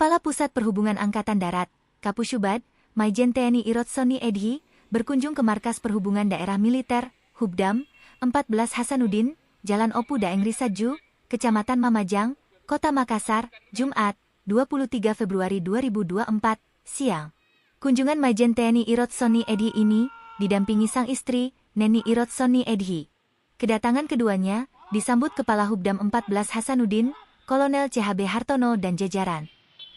Kepala Pusat Perhubungan Angkatan Darat, Kapushubad, Maijen TNI Irot Soni Edhi, berkunjung ke Markas Perhubungan Daerah Militer, Hubdam, 14 Hasanuddin, Jalan Opu Daeng Risaju, Kecamatan Mamajang, Kota Makassar, Jumat, 23 Februari 2024, siang. Kunjungan Maijen TNI Irot Soni Edhi ini didampingi sang istri, Neni Irot Soni Edhi. Kedatangan keduanya disambut Kepala Hubdam 14 Hasanuddin, Kolonel CHB Hartono dan jajaran.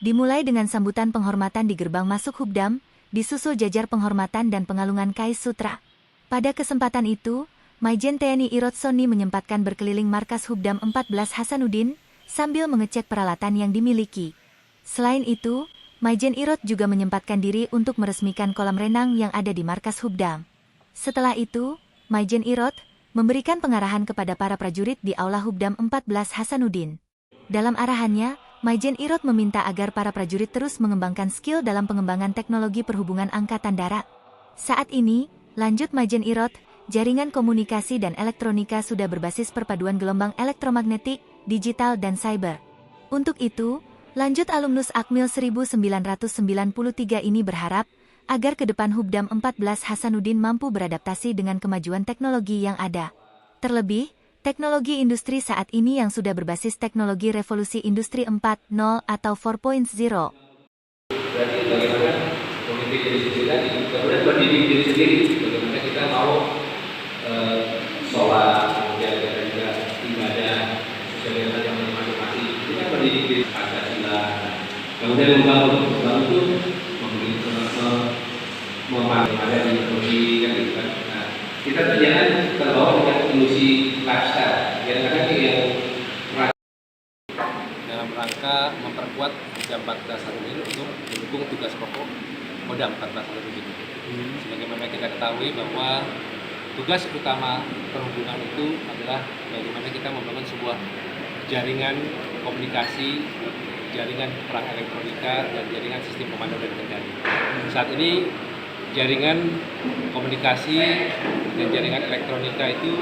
Dimulai dengan sambutan penghormatan di gerbang masuk Hubdam, disusul jajar penghormatan dan pengalungan Kais Sutra. Pada kesempatan itu, Maijen TNI Irot Soni menyempatkan berkeliling markas Hubdam 14 Hasanuddin, sambil mengecek peralatan yang dimiliki. Selain itu, Maijen Irot juga menyempatkan diri untuk meresmikan kolam renang yang ada di markas Hubdam. Setelah itu, Maijen Irot memberikan pengarahan kepada para prajurit di Aula Hubdam 14 Hasanuddin. Dalam arahannya, Maijen Irot meminta agar para prajurit terus mengembangkan skill dalam pengembangan teknologi perhubungan Angkatan Darat. Saat ini, lanjut Maijen Irot, jaringan komunikasi dan elektronika sudah berbasis perpaduan gelombang elektromagnetik, digital dan cyber. Untuk itu, lanjut alumnus Akmil 1993 ini berharap agar ke depan Hubdam 14 Hasanuddin mampu beradaptasi dengan kemajuan teknologi yang ada. Terlebih, teknologi industri saat ini yang sudah berbasis teknologi revolusi industri 4.0 atau 4.0. Berarti bagaimana memimpin diri sendiri tadi, kemudian mendidik diri sendiri, bagaimana kita mau sholat, kemudian kita juga ibadah, sesuai yang masing-masing, itu kan mendidik diri Pancasila. Kemudian membangun itu memahami teknologi kan gitu kan. Nah, kita jangan terbawa dengan ilusi lifestyle yang kadang yang dalam rangka memperkuat Hubdam 14 Hasanuddin untuk mendukung tugas pokok Kodam 14 Hasanuddin. Sebagaimana kita ketahui bahwa tugas utama perhubungan itu adalah bagaimana kita membangun sebuah jaringan komunikasi, jaringan perang elektronika, dan jaringan sistem komando dan kendali. Saat ini jaringan komunikasi dan jaringan elektronika itu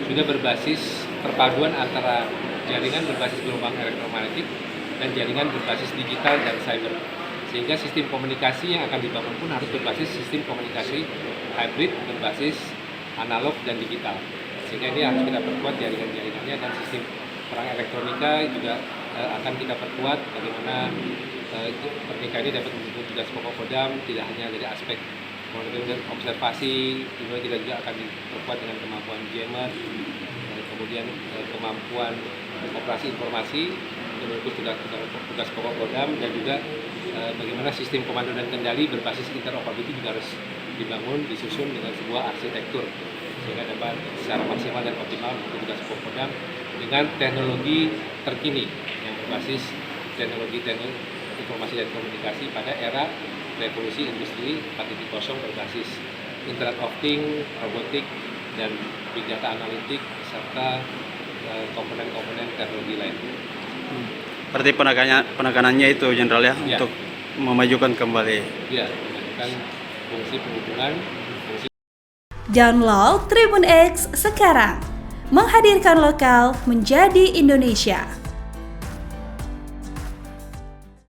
sudah berbasis perpaduan antara jaringan berbasis gelombang elektromagnetik dan jaringan berbasis digital dan cyber. Sehingga sistem komunikasi yang akan dibangun pun harus berbasis sistem komunikasi hybrid berbasis analog dan digital. Sehingga ini harus kita perkuat jaringan-jaringannya, dan sistem perang elektronika juga akan kita perkuat bagaimana pernikahan ini dapat mendukung tugas pokok Kodam, tidak hanya dari aspek monitoring dan observasi, kemudian kita juga akan diperkuat dengan kemampuan jammer, kemudian kemampuan operasi informasi, menurut tugas pokok Kodam, dan juga bagaimana sistem komando dan kendali berbasis interoperability juga harus dibangun, disusun dengan sebuah arsitektur sehingga dapat secara maksimal dan optimal untuk tugas pokok Kodam dengan teknologi terkini yang berbasis teknologi informasi dan komunikasi pada era revolusi industri 4.0 berbasis Internet of Things, robotik, dan big data analitik, serta komponen-komponen teknologi lain. Berarti penekanannya itu Jenderal ya, untuk memajukan kembali. Ya, memajukan fungsi perhubungan. Download Tribun X sekarang, menghadirkan lokal menjadi Indonesia.